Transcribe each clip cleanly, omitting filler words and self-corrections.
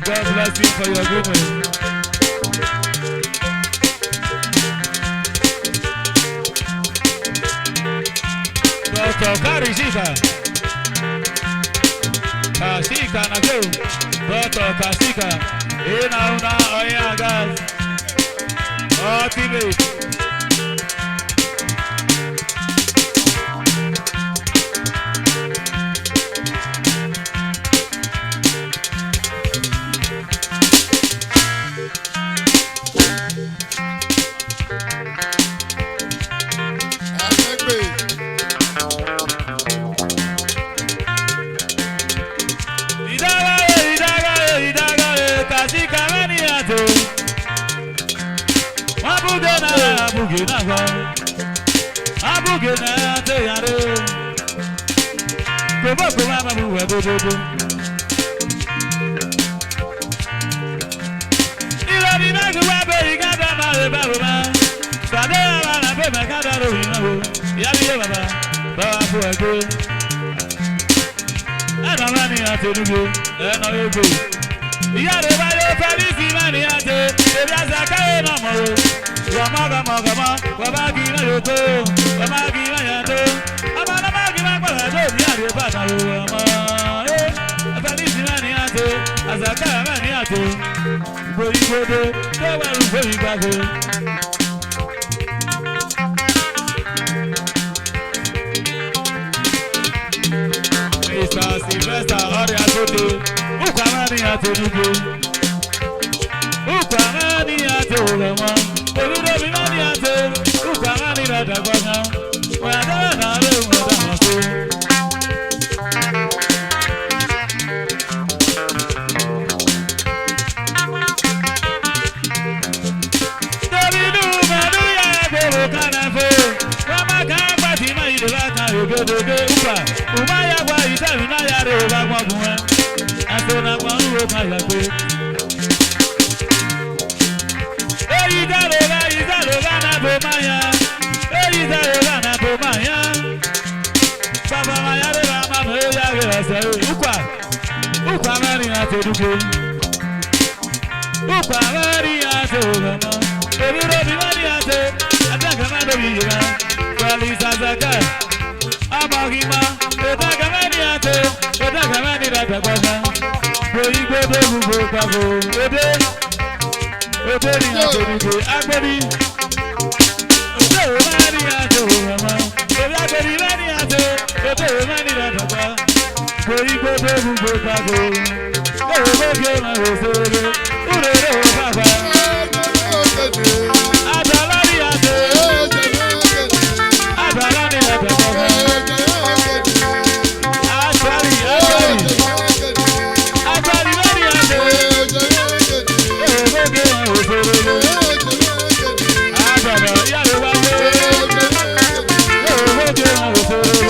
God bless you for your goodness. Dr. Karisika Kasika na go Dr. Kasika Ina una oya gas Ultimate Abugena te yare. Go mama buwa do. Ilari na gwa be igada ma le ba. Sade ala na be me kada ro ina ho. Yari ye baba. Ba fu ego. Ana mani atonugo. Ena ego. Yare ba yo felisi mani ate. Ebi azaka e na mo. Gama, wabagi na yoto, wabagi na yando. Amana bagi na kwa do biari bata ro ama. Felisi mani ate, azaka mani ate. Boyi godo, do wa ru boyi bago. Mr. Sylvester ori agodo, ukwa mani ate nugo. Ukwa mani ate olema. Orudo mi mani ate, ukwa mani rada gwanya. Oya dara na re umoda mako. Davidu manu ya goro kanafo. Wama kamba ti ma ide baka ogodogo ukwa. Uma ya gwa ita mi na ya re oba gwa bunwe. Aso na kwa uwo kaya kwe. Izaloga na bomaya. Izaloga na bomaya. Baba maya re mama me ya ge ase. Ukwa mari atodugo. Ukwa mari atogama. Ebiro bi mari ate. Ataka ma do yira. Kwali sazaka. Amagima. Ataka mari ate. Ataka mari ratagama. Boyi godo bugo kwabo. Oberi atodugo. Agberi. Mani ate mama. Oberi mani ate. Oberi mani ratagama. Boyi godo bugo kwabo. Oboge ma hosere. Urere baba. Adalari ate. Adalari ratagama. Adalari mani ate. Oboge ma hosere. Adala yare baba. Oboge ma hosere.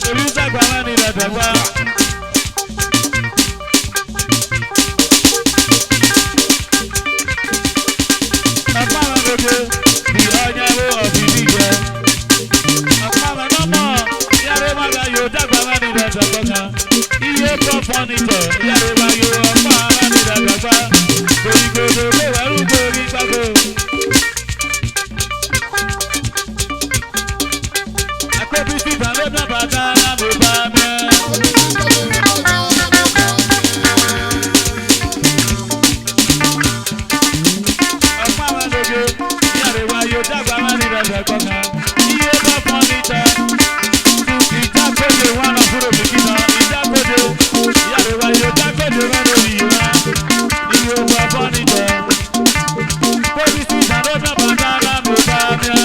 Olùsọ àgbàmọ́ ni ìdàgbà. Ọ̀pá àwọn gbogbo bí ọ̀nyẹ́wò ọ̀fìdí jẹ. Ọ̀pá àwọn nọ́mọ̀ yàrá ìmọ̀gá yóò dàgbà mọ́ ni ìdàgbà kan. Iye pọ̀ fọ́nìtọ̀ yàrá ìmọ̀ yóò ọ̀pá àwọn ni ìdàgbà. Gbòdìgbòdò kò wẹ́rù gbòdì pàgò. Akóbísí ìdánlódé bàtà lábò bá mẹ́. Ọ̀pá àwọn lóge yàrá ìwà yóò dàgbà má ní ìdàgbà kọ̀ọ̀kan. Iye bá pọ́n níta. Ìjákòjò wọn lọ fúrò bìkì náà. Ìjákòjò yàrá ìwà yóò jákòjò wọn lórí yìí wá. Iye bá pọ́n níta. Akóbísí ìdánlódé bàtà lábò bá mẹ́.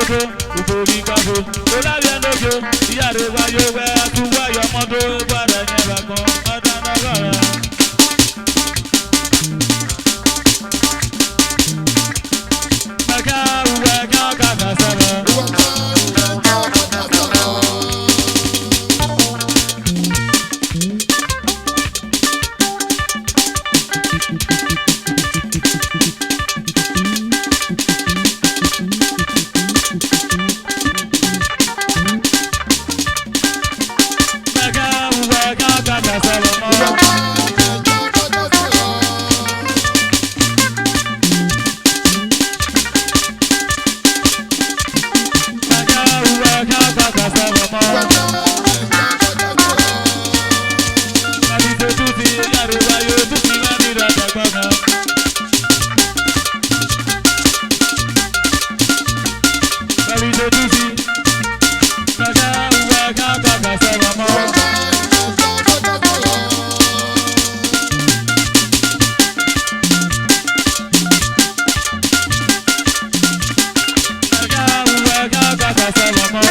go, Ubogi Kago, Olabian Dojo, Yaruba Yoga, Tuwa Yamodo, Bada Nebako, Adanagara. Maka, Uwaka, Kakasara. Salamo